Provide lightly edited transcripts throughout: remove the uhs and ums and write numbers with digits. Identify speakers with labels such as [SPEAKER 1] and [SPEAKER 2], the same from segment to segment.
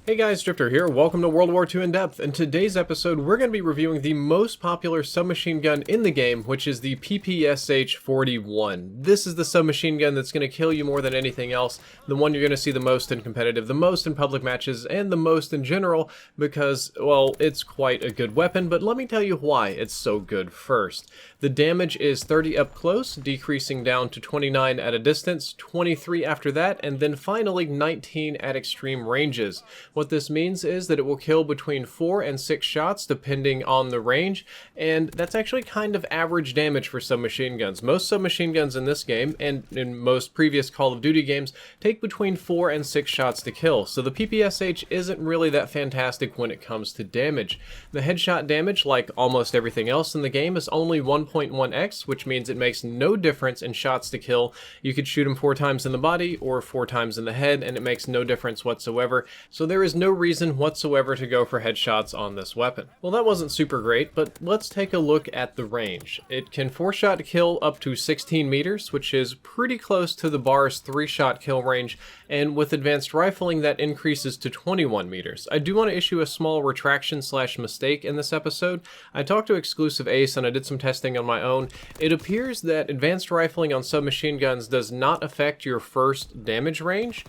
[SPEAKER 1] Hey guys, Drifter here. Welcome to World War II In Depth. In today's episode, we're going to be reviewing the most popular submachine gun in the game, which is the PPSH-41. This is the submachine gun that's going to kill you more than anything else, the one you're going to see the most in competitive, the most in public matches, and the most in general because, well, it's quite a good weapon, but let me tell you why it's so good first. The damage is 30 up close, decreasing down to 29 at a distance, 23 after that, and then finally 19 at extreme ranges. What this means is that it will kill between 4 and 6 shots depending on the range, and that's actually kind of average damage for submachine guns. Most submachine guns in this game, and in most previous Call of Duty games, take between 4 and 6 shots to kill, so the PPSH isn't really that fantastic when it comes to damage. The headshot damage, like almost everything else in the game, is only 1.1x, which means it makes no difference in shots to kill. You could shoot him 4 times in the body or 4 times in the head, and it makes no difference whatsoever, so there is no reason whatsoever to go for headshots on this weapon. Well, that wasn't super great, but let's take a look at the range. It can 4-shot kill up to 16 meters, which is pretty close to the bar's 3-shot kill range, and with advanced rifling that increases to 21 meters. I do want to issue a small retraction/mistake in this episode. I talked to Exclusive Ace and I did some testing on my own. It appears that advanced rifling on submachine guns does not affect your first damage range,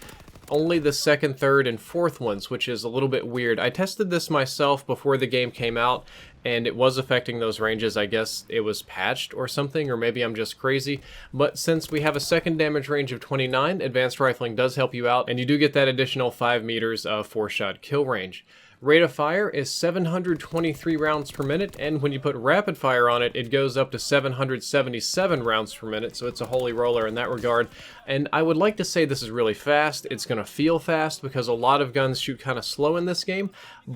[SPEAKER 1] only the second, third, and fourth ones, which is a little bit weird. I tested this myself before the game came out, and it was affecting those ranges. I guess it was patched or something, or maybe I'm just crazy. But since we have a second damage range of 29, advanced rifling does help you out, and you do get that additional 5 meters of 4-shot kill range. Rate of fire is 723 rounds per minute, and when you put rapid fire on it, it goes up to 777 rounds per minute, so it's a holy roller in that regard. And I would like to say this is really fast. It's going to feel fast because a lot of guns shoot kind of slow in this game,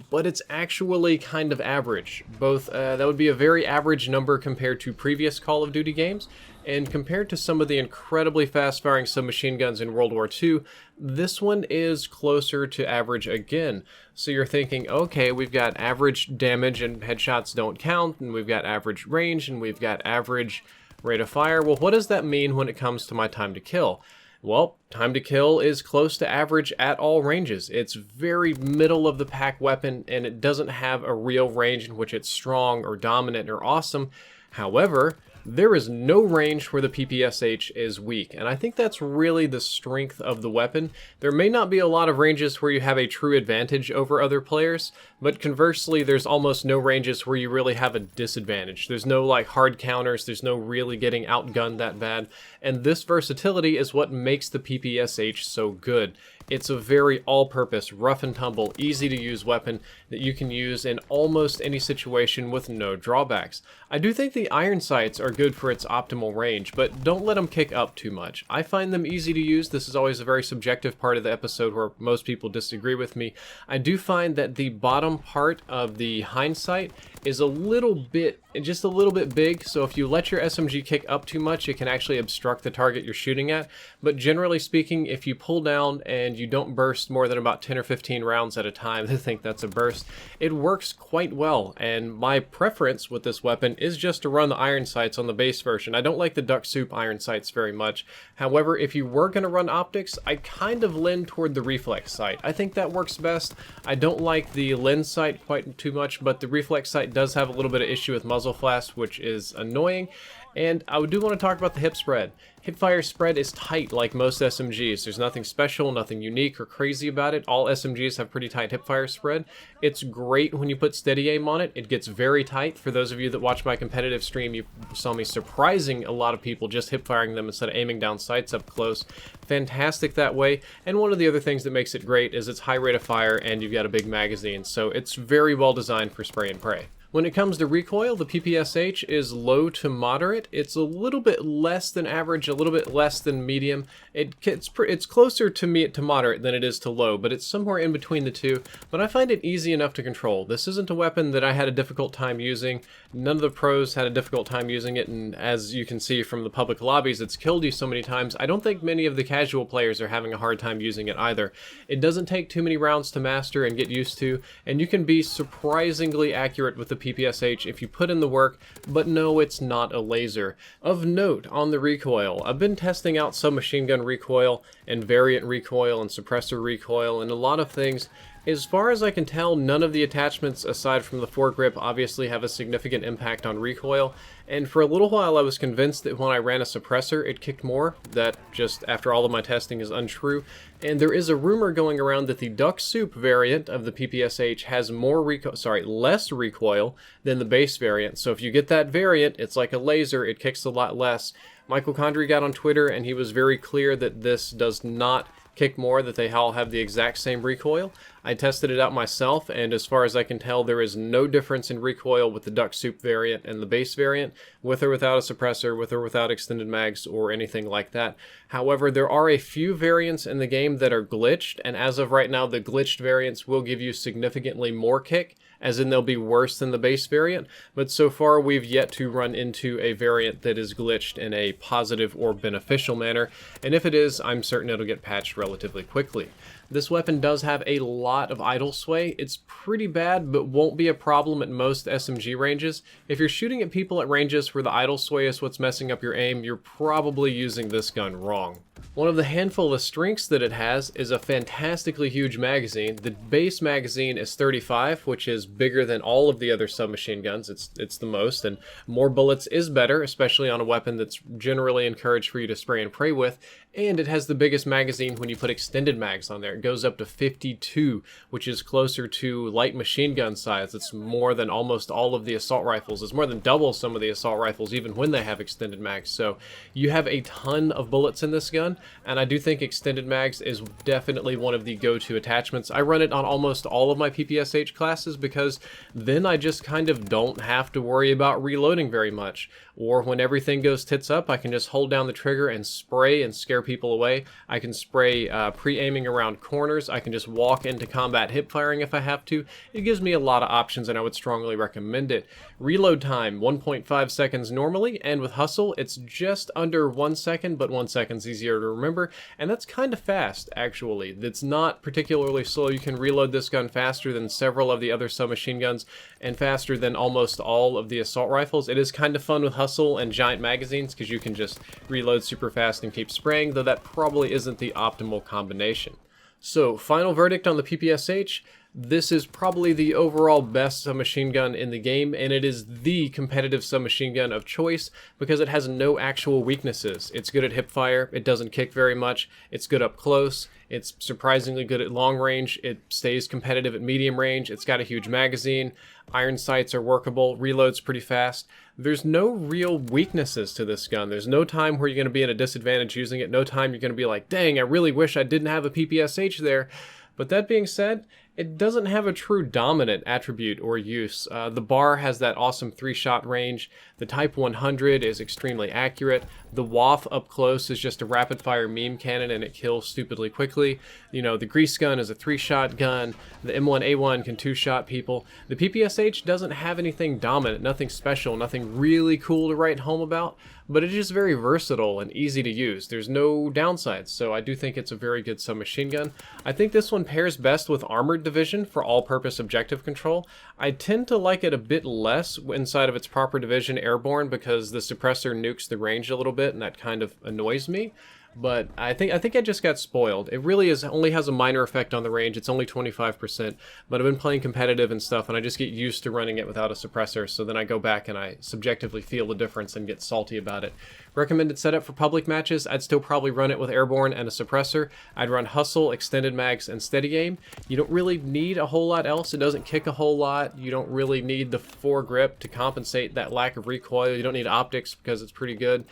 [SPEAKER 1] but it's actually kind of average. That would be a very average number compared to previous Call of Duty games. And compared to some of the incredibly fast-firing submachine guns in World War II, this one is closer to average again. So you're thinking, okay, we've got average damage and headshots don't count, and we've got average range, and we've got average rate of fire. Well, what does that mean when it comes to my time to kill? Well, time to kill is close to average at all ranges. It's very middle of the pack weapon, and it doesn't have a real range in which it's strong or dominant or awesome. However, there is no range where the PPSH is weak, and I think that's really the strength of the weapon. There may not be a lot of ranges where you have a true advantage over other players, but conversely, there's almost no ranges where you really have a disadvantage. There's no like hard counters, there's no really getting outgunned that bad, and this versatility is what makes the PPSH so good. It's a very all-purpose, rough and tumble, easy-to-use weapon that you can use in almost any situation with no drawbacks. I do think the iron sights are good for its optimal range, but don't let them kick up too much. I find them easy to use. This is always a very subjective part of the episode where most people disagree with me. I do find that the bottom part of the hindsight is just a little bit big, so if you let your SMG kick up too much, it can actually obstruct the target you're shooting at. But generally speaking, if you pull down and you don't burst more than about 10 or 15 rounds at a time, I think that's a burst, it works quite well. And my preference with this weapon is just to run the iron sights on the base version. I don't like the duck soup iron sights very much. However, if you were going to run optics, I kind of lean toward the Reflex Sight. I think that works best. I don't like the lens sight quite too much, but the Reflex Sight does have a little bit of issue with muzzle flash, which is annoying. And I do want to talk about the hip spread. Hipfire Spread is tight like most SMGs. There's nothing special, nothing unique or crazy about it. All SMGs have pretty tight hipfire spread. It's great when you put steady aim on it. It gets very tight. For those of you that watch my competitive stream, you saw me surprising a lot of people just hipfiring them instead of aiming down sights up close. Fantastic that way. And one of the other things that makes it great is its high rate of fire and you've got a big magazine. So it's very well designed for spray and pray. When it comes to recoil, the PPSH is low to moderate. It's a little bit less than average, a little bit less than medium. It's closer to moderate than it is to low, but it's somewhere in between the two. But I find it easy enough to control. This isn't a weapon that I had a difficult time using. None of the pros had a difficult time using it, and as you can see from the public lobbies, it's killed you so many times. I don't think many of the casual players are having a hard time using it either. It doesn't take too many rounds to master and get used to, and you can be surprisingly accurate with the PPSH if you put in the work, but no, it's not a laser. Of note on the recoil, I've been testing out submachine gun recoil and variant recoil and suppressor recoil and a lot of things, As far as I can tell, none of the attachments aside from the foregrip obviously have a significant impact on recoil, and for a little while I was convinced that when I ran a suppressor it kicked more. That, just after all of my testing, is untrue, and there is a rumor going around that the duck soup variant of the PPSH has less recoil than the base variant. So if you get that variant, it's like a laser, it kicks a lot less. Michael Condrey got on Twitter and he was very clear that this does not kick more, that they all have the exact same recoil. I tested it out myself, and as far as I can tell, there is no difference in recoil with the duck soup variant and the base variant, with or without a suppressor, with or without extended mags, or anything like that. However, there are a few variants in the game that are glitched, and as of right now, the glitched variants will give you significantly more kick, as in they'll be worse than the base variant, but so far we've yet to run into a variant that is glitched in a positive or beneficial manner, and if it is, I'm certain it'll get patched relatively quickly. This weapon does have a lot of idle sway. It's pretty bad, but won't be a problem at most SMG ranges. If you're shooting at people at ranges where the idle sway is what's messing up your aim, you're probably using this gun wrong. One of the handful of strengths that it has is a fantastically huge magazine. The base magazine is 35, which is bigger than all of the other submachine guns. It's the most, and more bullets is better, especially on a weapon that's generally encouraged for you to spray and pray with. And it has the biggest magazine when you put extended mags on there. It goes up to 52, which is closer to light machine gun size. It's more than almost all of the assault rifles. It's more than double some of the assault rifles, even when they have extended mags. So you have a ton of bullets in this gun, and I do think extended mags is definitely one of the go-to attachments. I run it on almost all of my PPSH classes because then I just kind of don't have to worry about reloading very much. Or when everything goes tits up, I can just hold down the trigger and spray and scare people away. I can spray pre-aiming around corners. I can just walk into combat hip firing if I have to. It gives me a lot of options, and I would strongly recommend it. Reload time, 1.5 seconds normally, and with Hustle, it's just under 1 second, but 1 second's easier to remember, and that's kind of fast, actually. It's not particularly slow. You can reload this gun faster than several of the other submachine guns, and faster than almost all of the assault rifles. It is kind of fun with Hustle and giant magazines, because you can just reload super fast and keep spraying, though that probably isn't the optimal combination. So, final verdict on the PPSH. This is probably the overall best submachine gun in the game, and it is the competitive submachine gun of choice because it has no actual weaknesses. It's good at hipfire, it doesn't kick very much, it's good up close, it's surprisingly good at long range, it stays competitive at medium range, it's got a huge magazine, iron sights are workable, reloads pretty fast. There's no real weaknesses to this gun. There's no time where you're going to be at a disadvantage using it, no time you're going to be like, dang, I really wish I didn't have a PPSH there. But that being said, it doesn't have a true dominant attribute or use. The bar has that awesome 3-shot range. The Type 100 is extremely accurate. The WAF up close is just a rapid-fire meme cannon and it kills stupidly quickly. You know, the Grease gun is a 3-shot gun. The M1A1 can 2-shot people. The PPSH doesn't have anything dominant, nothing special, nothing really cool to write home about, but it is very versatile and easy to use. There's no downsides, so I do think it's a very good submachine gun. I think this one pairs best with Armored Division for all-purpose objective control. I tend to like it a bit less inside of its proper division airborne because the suppressor nukes the range a little bit, and that kind of annoys me. But I think I just got spoiled. It really only has a minor effect on the range. It's only 25%, but I've been playing competitive and stuff, and I just get used to running it without a suppressor, so then I go back and I subjectively feel the difference and get salty about it. Recommended setup for public matches, I'd still probably run it with airborne and a suppressor. I'd run Hustle, extended mags, and steady aim. You don't really need a whole lot else. It doesn't kick a whole lot. You don't really need the foregrip to compensate that lack of recoil. You don't need optics because it's pretty good.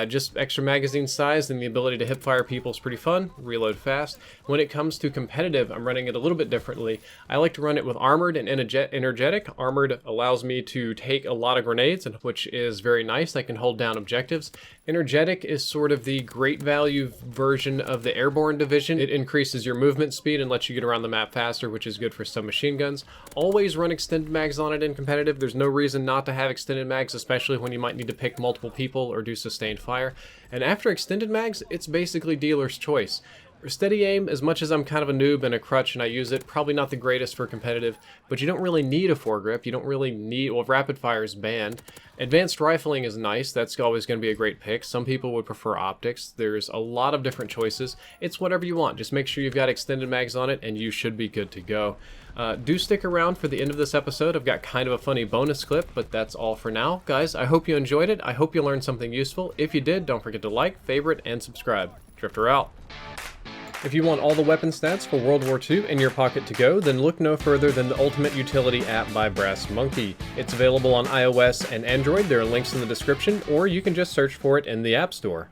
[SPEAKER 1] Just extra magazine size and the ability to hipfire people is pretty fun. Reload fast. When it comes to competitive, I'm running it a little bit differently. I like to run it with armored and energetic. Armored allows me to take a lot of grenades, which is very nice. I can hold down objectives. Energetic is sort of the great value version of the airborne division. It increases your movement speed and lets you get around the map faster, which is good for submachine guns. Always run extended mags on it in competitive. There's no reason not to have extended mags, especially when you might need to pick multiple people or do sustained fire. And after extended mags, it's basically dealer's choice. Steady aim, as much as I'm kind of a noob and a crutch and I use it, probably not the greatest for competitive, but you don't really need a foregrip. You don't really need, well, rapid fire is banned. Advanced rifling is nice. That's always going to be a great pick. Some people would prefer optics. There's a lot of different choices. It's whatever you want. Just make sure you've got extended mags on it and you should be good to go. Do stick around for the end of this episode. I've got kind of a funny bonus clip, but that's all for now. Guys, I hope you enjoyed it. I hope you learned something useful. If you did, don't forget to like, favorite, and subscribe. Drifter out. If you want all the weapon stats for World War II in your pocket to go, then look no further than the Ultimate Utility app by Brass Monkey. It's available on iOS and Android. There are links in the description, or you can just search for it in the App Store.